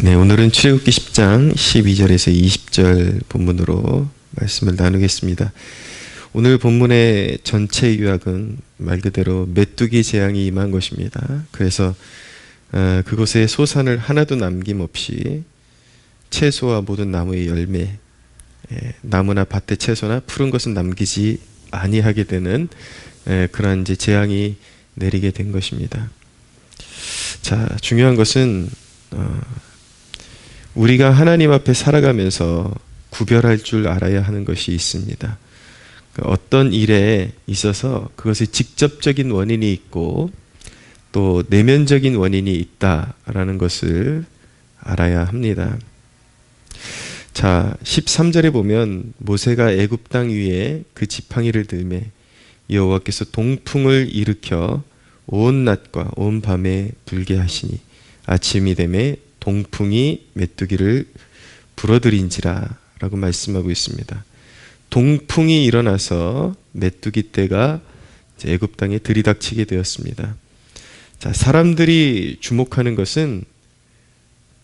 네, 오늘은 출애굽기 10장 12절에서 20절 본문으로 말씀을 나누겠습니다. 오늘 본문의 전체 요약은 말 그대로 메뚜기 재앙이 임한 것입니다. 그래서 그곳에 소산을 하나도 남김없이 채소와 모든 나무의 열매, 나무나 밭의 채소나 푸른 것은 남기지 아니하게 되는 그러한 이제 재앙이 내리게 된 것입니다. 자, 중요한 것은 우리가 하나님 앞에 살아가면서 구별할 줄 알아야 하는 것이 있습니다. 어떤 일에 있어서 그것의 직접적인 원인이 있고 또 내면적인 원인이 있다라는 것을 알아야 합니다. 자, 13절에 보면 모세가 애굽 땅 위에 그 지팡이를 들매 여호와께서 동풍을 일으켜 온 낮과 온 밤에 불게 하시니 아침이 되매 동풍이 메뚜기를 불어들인지라 라고 말씀하고 있습니다. 동풍이 일어나서 메뚜기 떼가 애굽 땅에 들이닥치게 되었습니다. 자, 사람들이 주목하는 것은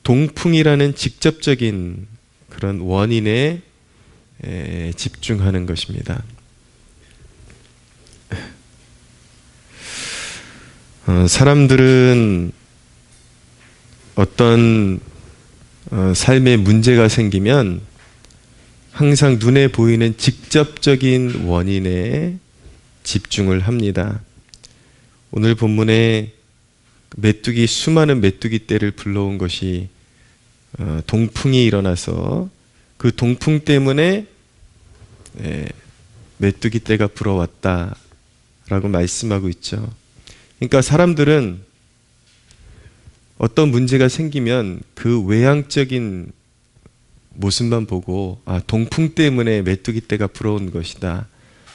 동풍이라는 직접적인 그런 원인에 집중하는 것입니다. 사람들은 어떤 삶에 문제가 생기면 항상 눈에 보이는 직접적인 원인에 집중을 합니다. 오늘 본문에 수많은 메뚜기 떼를 불러온 것이 동풍이 일어나서 그 동풍 때문에 메뚜기 떼가 불어왔다라고 말씀하고 있죠. 그러니까 사람들은 어떤 문제가 생기면 그 외향적인 모습만 보고 동풍 때문에 메뚜기 떼가 불어온 것이다.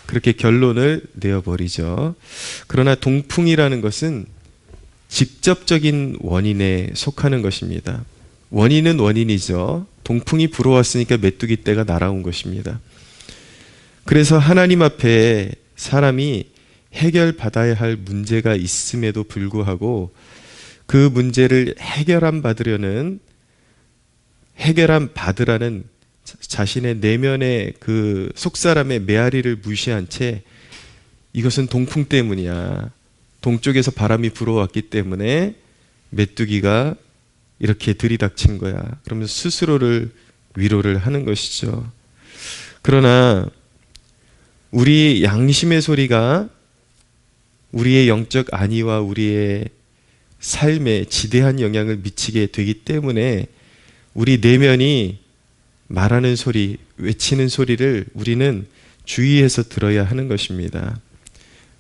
그렇게 결론을 내어버리죠. 그러나 동풍이라는 것은 직접적인 원인에 속하는 것입니다. 원인은 원인이죠. 동풍이 불어왔으니까 메뚜기 떼가 날아온 것입니다. 그래서 하나님 앞에 사람이 해결받아야 할 문제가 있음에도 불구하고 그 문제를 해결함 받으라는 자신의 내면의 그 속사람의 메아리를 무시한 채 이것은 동풍 때문이야. 동쪽에서 바람이 불어왔기 때문에 메뚜기가 이렇게 들이닥친 거야. 그러면서 스스로를 위로를 하는 것이죠. 그러나 우리 양심의 소리가 우리의 영적 안위와 우리의 삶에 지대한 영향을 미치게 되기 때문에 우리 내면이 말하는 소리, 외치는 소리를 우리는 주의해서 들어야 하는 것입니다.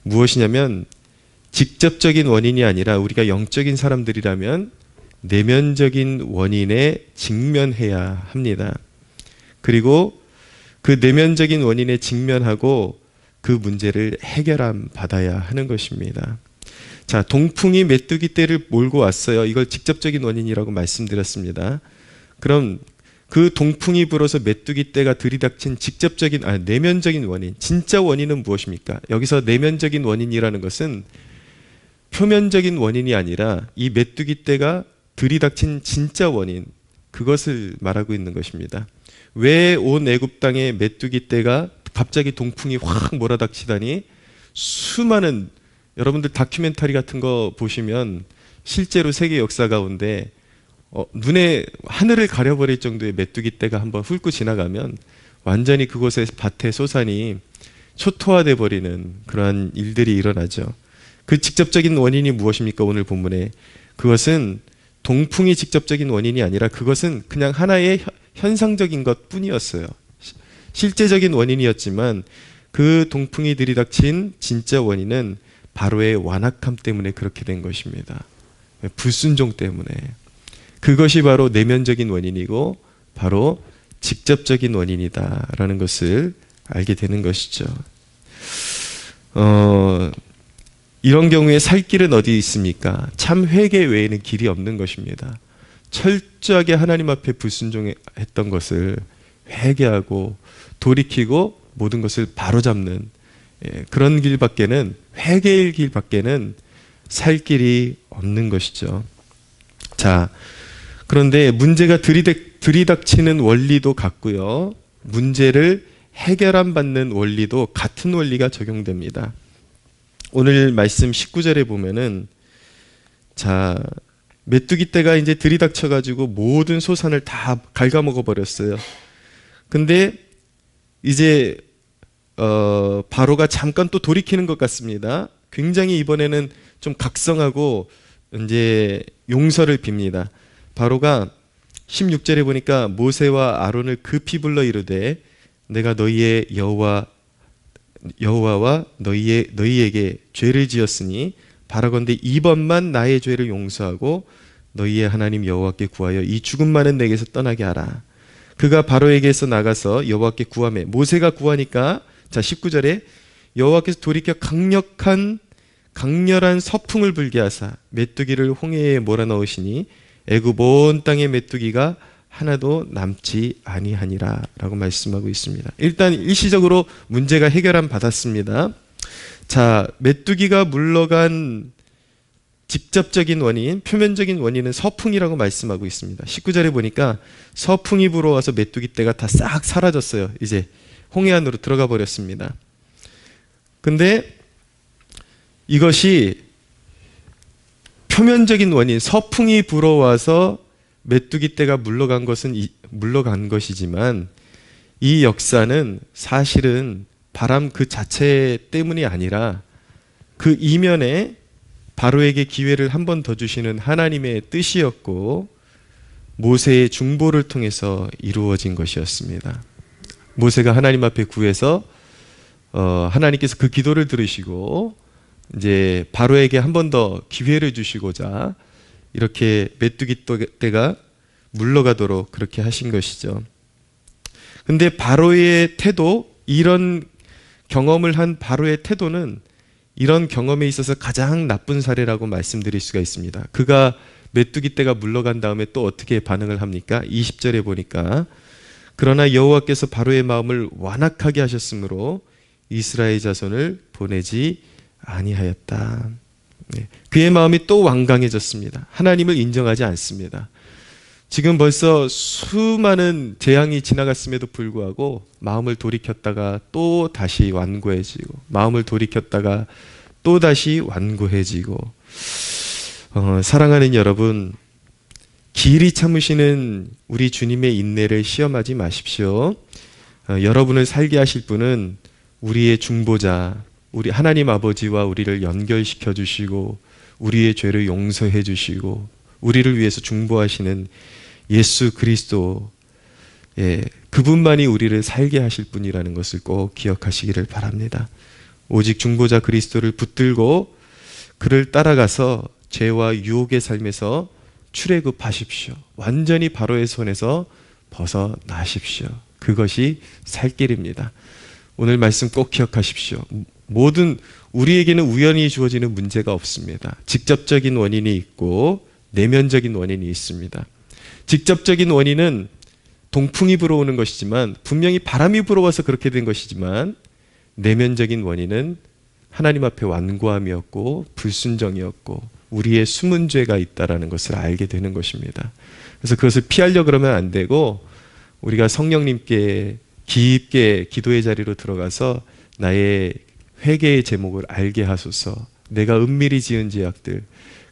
무엇이냐면 직접적인 원인이 아니라 우리가 영적인 사람들이라면 내면적인 원인에 직면해야 합니다. 그리고 그 내면적인 원인에 직면하고 그 문제를 해결함 받아야 하는 것입니다. 자, 동풍이 메뚜기 떼를 몰고 왔어요. 이걸 직접적인 원인이라고 말씀드렸습니다. 그럼 그 동풍이 불어서 메뚜기 떼가 들이닥친 내면적인 원인, 진짜 원인은 무엇입니까? 여기서 내면적인 원인이라는 것은 표면적인 원인이 아니라 이 메뚜기 떼가 들이닥친 진짜 원인, 그것을 말하고 있는 것입니다. 왜 온 애굽 땅에 메뚜기 떼가 갑자기 동풍이 확 몰아닥치다니 수많은 여러분들 다큐멘터리 같은 거 보시면 실제로 세계 역사 가운데 눈에 하늘을 가려버릴 정도의 메뚜기 떼가 한번 훑고 지나가면 완전히 그곳의 밭의 소산이 초토화돼 버리는 그러한 일들이 일어나죠. 그 직접적인 원인이 무엇입니까? 오늘 본문에 그것은 동풍이 직접적인 원인이 아니라 그것은 그냥 하나의 현상적인 것 뿐이었어요. 실제적인 원인이었지만 그 동풍이 들이닥친 진짜 원인은 바로의 완악함 때문에 그렇게 된 것입니다. 불순종 때문에. 그것이 바로 내면적인 원인이고 바로 직접적인 원인이다라는 것을 알게 되는 것이죠. 이런 경우에 살 길은 어디 있습니까? 참 회개 외에는 길이 없는 것입니다. 철저하게 하나님 앞에 불순종했던 것을 회개하고 돌이키고 모든 것을 바로잡는 그런 길밖에는, 회개의 길밖에는 살 길이 없는 것이죠. 자, 그런데 문제가 들이닥치는 원리도 같고요. 문제를 해결함받는 원리도 같은 원리가 적용됩니다. 오늘 말씀 19절에 보면은 자, 메뚜기 떼가 이제 들이닥쳐 가지고 모든 소산을 다 갉아먹어 버렸어요. 근데 이제 바로가 잠깐 또 돌이키는 것 같습니다. 굉장히 이번에는 좀 각성하고 이제 용서를 빕니다. 바로가 16절에 보니까 모세와 아론을 급히 불러 이르되 내가 너희의 여호와와 너희에게 죄를 지었으니 바라건대 이번만 나의 죄를 용서하고 너희의 하나님 여호와께 구하여 이 죽음만은 내게서 떠나게 하라. 그가 바로에게서 나가서 여호와께 구하매 모세가 구하니까 자 19절에 여호와께서 돌이켜 강렬한 서풍을 불게 하사 메뚜기를 홍해에 몰아넣으시니 애굽 온 땅의 메뚜기가 하나도 남지 아니하니라 라고 말씀하고 있습니다. 일단 일시적으로 문제가 해결함 받았습니다. 자, 메뚜기가 물러간 직접적인 원인, 표면적인 원인은 서풍이라고 말씀하고 있습니다. 19절에 보니까 서풍이 불어와서 메뚜기 떼가 다 싹 사라졌어요. 이제 홍해 안으로 들어가 버렸습니다. 근데 이것이 표면적인 원인, 서풍이 불어와서 메뚜기 떼가 물러간 것이지만 이 역사는 사실은 바람 그 자체 때문이 아니라 그 이면에 바로에게 기회를 한 번 더 주시는 하나님의 뜻이었고 모세의 중보를 통해서 이루어진 것이었습니다. 모세가 하나님 앞에 구해서 하나님께서 그 기도를 들으시고 이제 바로에게 한 번 더 기회를 주시고자 이렇게 메뚜기 떼가 물러가도록 그렇게 하신 것이죠. 근데 바로의 태도, 이런 경험을 한 바로의 태도는 이런 경험에 있어서 가장 나쁜 사례라고 말씀드릴 수가 있습니다. 그가 메뚜기 떼가 물러간 다음에 또 어떻게 반응을 합니까? 20절에 보니까 그러나 여호와께서 바로의 마음을 완악하게 하셨으므로 이스라엘 자손을 보내지 아니하였다. 그의 마음이 또 완강해졌습니다. 하나님을 인정하지 않습니다. 지금 벌써 수많은 재앙이 지나갔음에도 불구하고 마음을 돌이켰다가 또 다시 완고해지고 마음을 돌이켰다가 또 다시 완고해지고 사랑하는 여러분, 길이 참으시는 우리 주님의 인내를 시험하지 마십시오. 여러분을 살게 하실 분은 우리의 중보자, 우리 하나님 아버지와 우리를 연결시켜 주시고 우리의 죄를 용서해 주시고 우리를 위해서 중보하시는 예수 그리스도, 그분만이 우리를 살게 하실 분이라는 것을 꼭 기억하시기를 바랍니다. 오직 중보자 그리스도를 붙들고 그를 따라가서 죄와 유혹의 삶에서 출애굽하십시오. 완전히 바로의 손에서 벗어나십시오. 그것이 살 길입니다. 오늘 말씀 꼭 기억하십시오. 모든 우리에게는 우연히 주어지는 문제가 없습니다. 직접적인 원인이 있고 내면적인 원인이 있습니다. 직접적인 원인은 동풍이 불어오는 것이지만 분명히 바람이 불어와서 그렇게 된 것이지만 내면적인 원인은 하나님 앞에 완고함이었고 불순종이었고 우리의 숨은 죄가 있다라는 것을 알게 되는 것입니다. 그래서 그것을 피하려고 그러면 안 되고 우리가 성령님께 깊게 기도의 자리로 들어가서 나의 회개의 제목을 알게 하소서, 내가 은밀히 지은 죄악들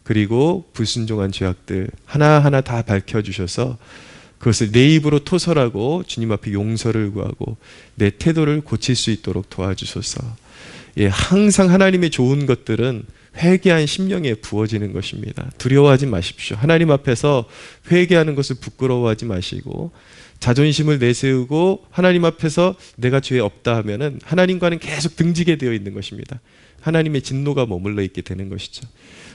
그리고 불순종한 죄악들 하나하나 다 밝혀주셔서 그것을 내 입으로 토설하고 주님 앞에 용서를 구하고 내 태도를 고칠 수 있도록 도와주소서. 항상 하나님의 좋은 것들은 회개한 심령에 부어지는 것입니다. 두려워하지 마십시오. 하나님 앞에서 회개하는 것을 부끄러워하지 마시고 자존심을 내세우고 하나님 앞에서 내가 죄 없다 하면은 하나님과는 계속 등지게 되어 있는 것입니다. 하나님의 진노가 머물러 있게 되는 것이죠.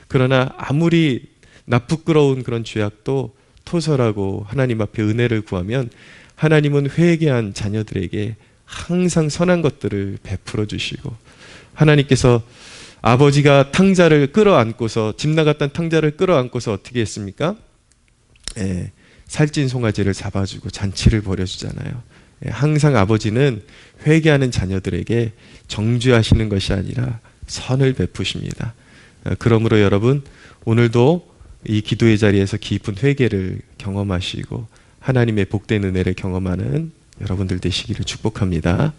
그러나 아무리 나쁘끄러운 그런 죄악도 토설하고 하나님 앞에 은혜를 구하면 하나님은 회개한 자녀들에게 항상 선한 것들을 베풀어 주시고 하나님께서 아버지가 탕자를 끌어안고서 집 나갔던 탕자를 끌어안고서 어떻게 했습니까? 살찐 송아지를 잡아주고 잔치를 벌여주잖아요. 항상 아버지는 회개하는 자녀들에게 정죄하시는 것이 아니라 선을 베푸십니다. 그러므로 여러분 오늘도 이 기도의 자리에서 깊은 회개를 경험하시고 하나님의 복된 은혜를 경험하는 여러분들 되시기를 축복합니다.